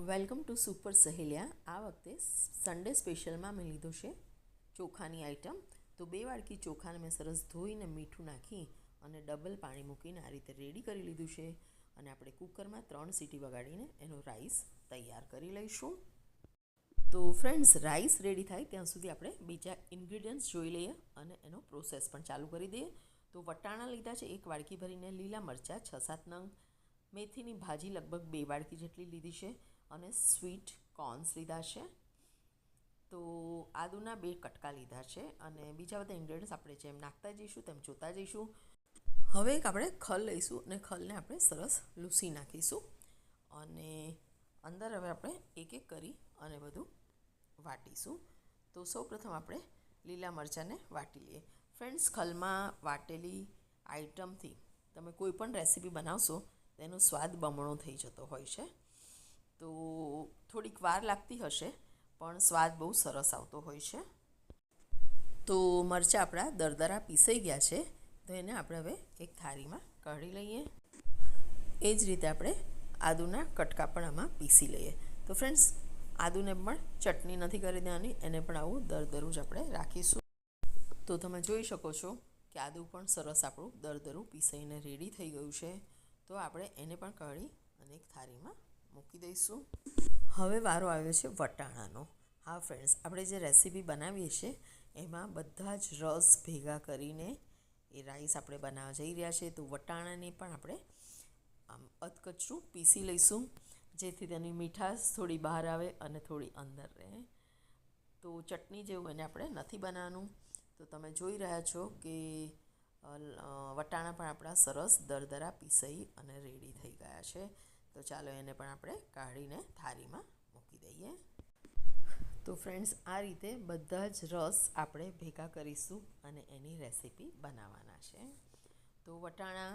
Welcome to super સહેલિયા. આ વખતે Sunday સ્પેશિયલમાં મેં લીધું છે ચોખાની આઈટમ. તો 2 વાડકી ચોખાને મેં સરસ ધોઈને મીઠું નાખી અને ડબલ પાણી મૂકીને આ રીતે રેડી કરી લીધું છે. અને આપણે કુકરમાં 3 સીટી વગાડીને એનો રાઈસ તૈયાર કરી લઈશું. તો ફ્રેન્ડ્સ, રાઈસ રેડી થાય ત્યાં સુધી આપણે બીજા ઇન્ગ્રીડિયન્ટ્સ જોઈ લઈએ અને એનો પ્રોસેસ પણ ચાલુ કરી દઈએ. તો વટાણા લીધા છે 1 વાડકી ભરીને, લીલા મરચાં 6-7 નંગ, મેથીની ભાજી લગભગ 2 વાડકી જેટલી લીધી છે અને સ્વીટ કોર્ન્સ લીધા છે. તો આદુના 2 કટકા લીધા છે અને બીજા બધા ઇન્ગ્રેડિયન્ટ્સ આપણે જેમ નાખતા જઈશું તેમ જોતા જઈશું. હવે એક આપણે ખલ લઈશું અને ખલને આપણે સરસ લૂસી નાખીશું અને અંદર હવે આપણે એક એક કરી અને બધું વાટીશું. તો સૌપ્રથમ આપણે લીલા મરચાંને વાટી લઈએ. ફ્રેન્ડ્સ, ખલમાં વાટેલી આઈટમથી તમે કોઈ પણ રેસીપી બનાવશો તેનો સ્વાદ બમણો થઈ જતો હોય છે. તો થોડીક વાર લાગતી હશે પણ સ્વાદ બહુ સરસ આવતો હોય છે. તો મરચાં આપણા દરદરા પીસાઈ ગયા છે, તો એને આપણે હવે એક થાળીમાં કાઢી લઈએ. એ જ રીતે આપણે આદુના કટકા પણ આમાં પીસી લઈએ. તો ફ્રેન્ડ્સ, આદુને પણ ચટણી નથી કરી દેવાની, એને પણ આવું દરદરું જ આપણે રાખીશું. તો તમે જોઈ શકો છો કે આદુ પણ સરસ આપણું દરદરું પીસાઈને રેડી થઈ ગયું છે. તો આપણે એને પણ કાઢી અને એક થાળીમાં મૂકી દઈશું. હવે વારો આવ્યો છે વટાણાનો. હા ફ્રેન્ડ્સ, આપણે જે રેસીપી બનાવીએ છીએ એમાં બધા જ રસ ભેગા કરીને એ રાઈસ આપણે બનાવવા જઈ રહ્યા છીએ. તો વટાણાને પણ આપણે આમ અધકચરું પીસી લઈશું, જેથી તેની મીઠાશ થોડી બહાર આવે અને થોડી અંદર રહે. તો ચટણી જેવું એને આપણે નથી બનાવવાનું. તો તમે જોઈ રહ્યા છો કે વટાણા પણ આપણા સરસ દરદરા પીસાઈ અને રેડી થઈ ગયા છે. તો ચાલો એને પણ આપણે કાઢીને થાળીમાં મૂકી દઈએ. તો ફ્રેન્ડ્સ, આ રીતે બધા જ રસ આપણે ભેગા કરીશું અને એની રેસીપી બનાવવાના છે. તો વટાણા,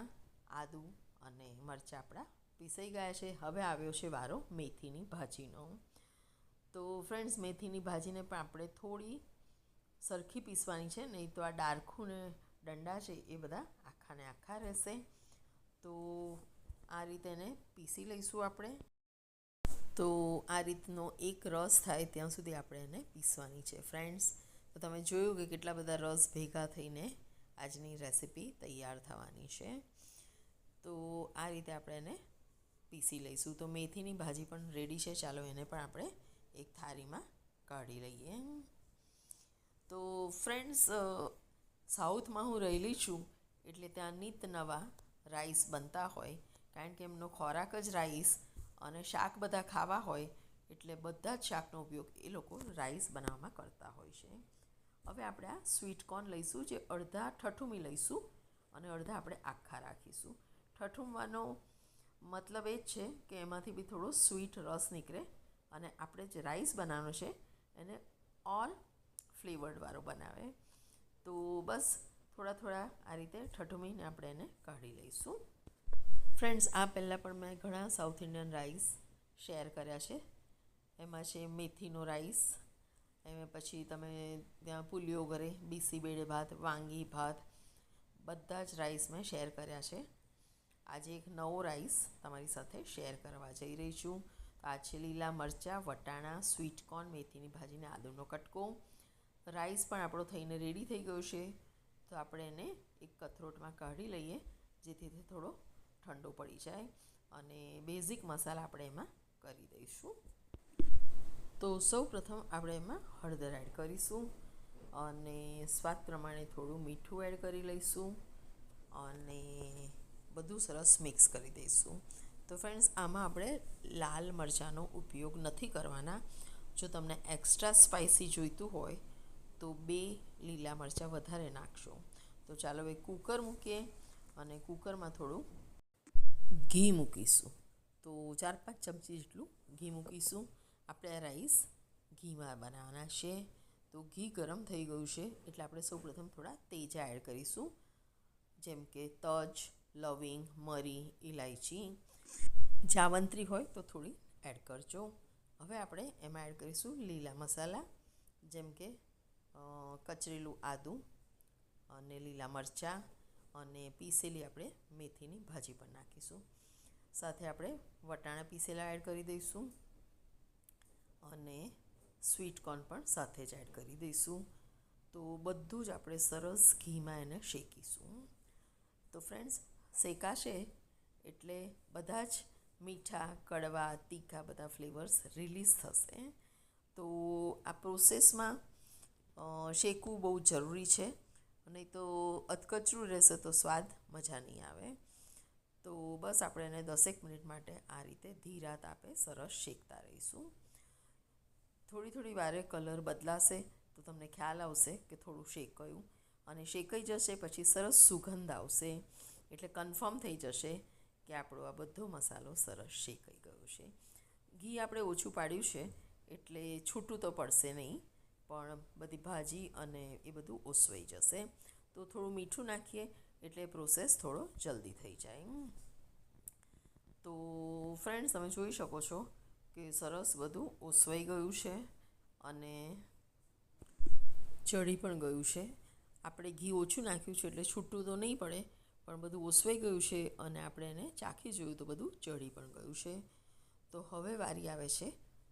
આદુ અને મરચાં આપણા પીસાઈ ગયા છે. હવે આવ્યો છે વારો મેથીની ભાજીનો. તો ફ્રેન્ડ્સ, મેથીની ભાજીને પણ આપણે થોડી સરખી પીસવાની છે, નહીં તો આ ડારખું ને ડંડા છે એ બધા આખાને આખા રહેશે. તો આ રીતે એને પીસી લઈશું આપણે. તો આ રીતનો એક રસ થાય ત્યાં સુધી આપણે એને પીસવાની છે ફ્રેન્ડ્સ. તો તમે જોયું કે કેટલા બધા રસ ભેગા થઈને આજની રેસીપી તૈયાર થવાની છે. તો આ રીતે આપણે એને પીસી લઈશું. તો મેથીની ભાજી પણ રેડી છે. ચાલો એને પણ આપણે એક થાળીમાં કાઢી લઈએ. તો ફ્રેન્ડ્સ, સાઉથમાં હું રહેલી છું એટલે ત્યાં નિત નવા રાઈસ બનતા હોય, કારણ કે એમનો ખોરાક જ રાઈસ અને શાક બધા ખાવા હોય એટલે બધા જ શાકનો ઉપયોગ એ લોકો રાઈસ બનાવવામાં કરતા હોય છે. હવે આપણે આ સ્વીટ કોર્ન લઈશું, જે અડધા ઠઠુમી લઈશું અને અડધા આપણે આખા રાખીશું. ઠઠુમવાનો મતલબ એ જ છે કે એમાંથી બી થોડો સ્વીટ રસ નીકળે અને આપણે જે રાઈસ બનાવવાનો છે એને ઓલ ફ્લેવર્ડવાળો બનાવે. તો બસ થોડા થોડા આ રીતે ઠઠુમીને આપણે એને કાઢી લઈશું. ફ્રેન્ડ્સ, આ પહેલાં પણ મેં ઘણા સાઉથ ઇન્ડિયન રાઈસ શેર કર્યા છે. એમાં છે મેથીનો રાઈસ, એમાં પછી તમે ત્યાં પુલિયોગરે, બીસીબેડે ભાત, વાંગી ભાત, બધા જ રાઈસ મેં શેર કર્યા છે. આજે એક નવો રાઈસ તમારી સાથે શેર કરવા જઈ રહી છું. તો આ છે લીલા મરચાં, વટાણા, સ્વીટ કોર્ન, મેથીની ભાજીને આદુનો કટકો. રાઈસ પણ આપણો થઈને રેડી થઈ ગયો છે. તો આપણે એને એક કથરોટમાં કાઢી લઈએ, જેથી તે થોડો ઠંડો પડી જાય અને બેઝિક મસાલા આપણે એમાં કરી દઈશું. તો સૌપ્રથમ આપણે એમાં હળદર એડ કરીશું અને સ્વાદ પ્રમાણે થોડું મીઠું એડ કરી લઈશું અને બધું સરસ મિક્સ કરી દઈશું. તો ફ્રેન્ડ્સ, આમાં આપણે લાલ મરચાંનો ઉપયોગ નથી કરવાના. જો તમને એક્સ્ટ્રા સ્પાઇસી જોઈતું હોય તો 2 લીલા મરચાં વધારે નાખશો. તો ચાલો હવે કૂકર મૂકીએ અને કૂકરમાં થોડું ઘી મૂકીશું. તો 4-5 ચમચી જેટલું ઘી મૂકીશું. આપણે આ રાઈસ ઘીમાં બનાવવાના છે. તો ઘી ગરમ થઈ ગયું છે એટલે આપણે સૌપ્રથમ થોડા તેજા એડ કરીશું, જેમ કે તજ, લવિંગ, મરી, ઇલાયચી. જાવંત્રી હોય તો થોડી એડ કરજો. હવે આપણે એમાં એડ કરીશું લીલા મસાલા, જેમ કે કચરેલું આદું અને લીલા મરચાં અને પીસેલી આપણે મેથીની ભાજી પણ નાખીશું. સાથે આપણે વટાણા પીસેલા એડ કરી દઈશું અને સ્વીટ કોર્ન પણ સાથે જ એડ કરી દઈશું. તો બધું જ આપણે સરસ ઘીમાં એને શેકીશું. તો ફ્રેન્ડ્સ, શેકાશે એટલે બધા જ મીઠા, કડવા, તીખા બધા ફ્લેવર્સ રિલીઝ થશે. તો આ પ્રોસેસમાં શેકવું બહુ જરૂરી છે, નહીં તો અધકચરું રહેશે તો સ્વાદ મજા નહીં આવે. તો બસ આપણે એને 10 મિનિટ માટે આ રીતે ધીરા તાપે સરસ શેકતા રહીશું. થોડી વારે કલર બદલાશે તો તમને ખ્યાલ આવશે કે થોડું શેકાયું, અને શેકાઈ જશે પછી સરસ સુગંધ આવશે એટલે કન્ફર્મ થઈ જશે કે આપણો આ બધો મસાલો સરસ શેકાઈ ગયો છે. ઘી આપણે ઓછું પાડ્યું છે એટલે છૂટું તો પડશે નહીં, પણ બધી ભાજી અને એ બધું ઓસવાઈ જશે. તો થોડું મીઠું નાખીએ એટલે પ્રોસેસ થોડો જલ્દી થઈ જાય. તો ફ્રેન્ડ્સ, તમે જોઈ શકો છો કે સરસ બધું ઓસવાઈ ગયું છે અને ચડી પણ ગયું છે. આપણે ઘી ઓછું નાખ્યું છે એટલે છૂટું તો નહીં પડે, પણ બધું ઓસવાઈ ગયું છે અને આપણે એને ચાખી જોયું તો બધું ચડી પણ ગયું છે. તો હવે વારી આવે છે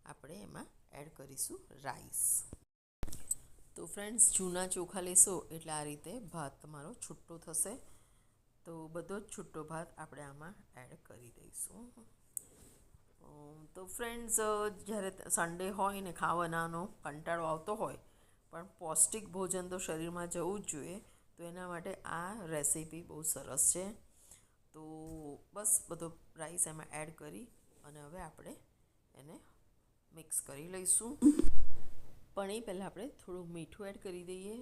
આપણે એમાં એડ કરીશું રાઈસ. તો ફ્રેન્ડ્સ, જૂના ચોખા લેશો એટલે આ રીતે ભાત તમારો છૂટો થશે. તો બધો જ છૂટો ભાત આપણે આમાં એડ કરી દઈશું. તો ફ્રેન્ડ્સ, જ્યારે સન્ડે હોય ને ખાવાનો કંટાળો આવતો હોય, પણ પૌષ્ટિક ભોજન તો શરીરમાં જવું જ જોઈએ, તો એના માટે આ રેસીપી બહુ સરસ છે. તો બસ બધો રાઈસ એમાં એડ કરી અને હવે આપણે એને મિક્સ કરી લઈશું. પણ એ પહેલાં આપણે થોડું મીઠું એડ કરી દઈએ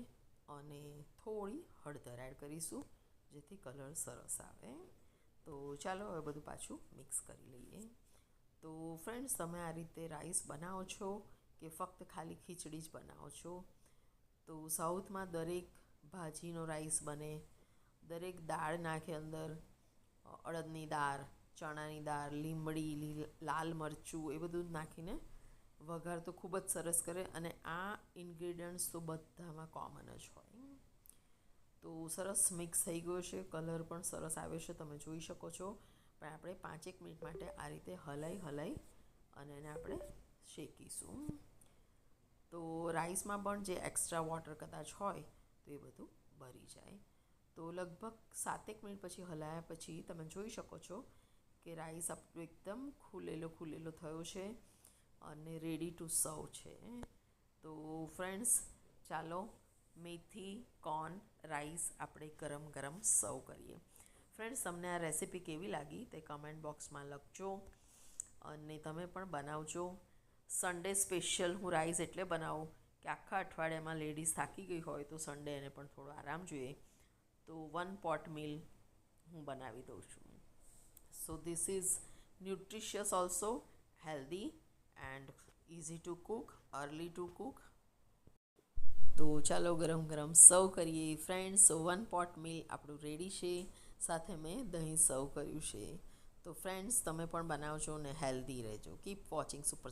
અને થોડી હળદર એડ કરીશું, જેથી કલર સરસ આવે. તો ચાલો હવે બધું પાછું મિક્સ કરી લઈએ. તો ફ્રેન્ડ્સ, તમે આ રીતે રાઈસ બનાવો છો કે ફક્ત ખાલી ખીચડી જ બનાવો છો? તો સાઉથમાં દરેક ભાજીનો રાઈસ બને, દરેક દાળ નાખે અંદર, અડદની દાળ, ચણાની દાળ, લીમડી, લાલ મરચું, એ બધું નાખીને વઘાર તો ખૂબ જ સરસ કરે, અને આ ઇન્ગ્રીડિયન્ટ્સ તો બધામાં કોમન જ હોય. તો સરસ મિક્સ થઈ ગયો છે, કલર પણ સરસ આવ્યો છે, તમે જોઈ શકો છો. પણ આપણે 5 મિનિટ માટે આ રીતે હલાઈ અને એને આપણે શેકીશું. તો રાઈસમાં પણ જે એક્સ્ટ્રા વોટર કદાચ હોય તો એ બધું ભરી જાય. તો લગભગ 7 મિનિટ પછી હલાયા પછી તમે જોઈ શકો છો કે રાઈસ આપણો એકદમ ખુલેલો થયો છે અને રેડી ટુ સર્વ છે. તો ફ્રેન્ડ્સ, ચાલો મેથી કોર્ન રાઈસ આપણે ગરમ સર્વ કરીએ. ફ્રેન્ડ્સ, તમને આ રેસીપી કેવી લાગી તે કમેન્ટ બોક્સમાં લખજો, અને તમે પણ બનાવજો. સન્ડે સ્પેશિયલ હું રાઈસ એટલે બનાવું કે આખા અઠવાડિયામાં લેડીઝ થાકી ગઈ હોય તો સન્ડે એને પણ થોડો આરામ જોઈએ, તો 1 પોટ મીલ હું બનાવી દઉં છું. So this is nutritious also, healthy and easy to cook, early to cook. તો ચાલો ગરમ સર્વ કરીએ ફ્રેન્ડ્સ. સો 1 પોટ મીલ આપણું રેડી છે, સાથે મેં દહીં સર્વ કર્યું છે. તો ફ્રેન્ડ્સ, તમે પણ બનાવજો ને હેલ્ધી રહેજો. Keep watching super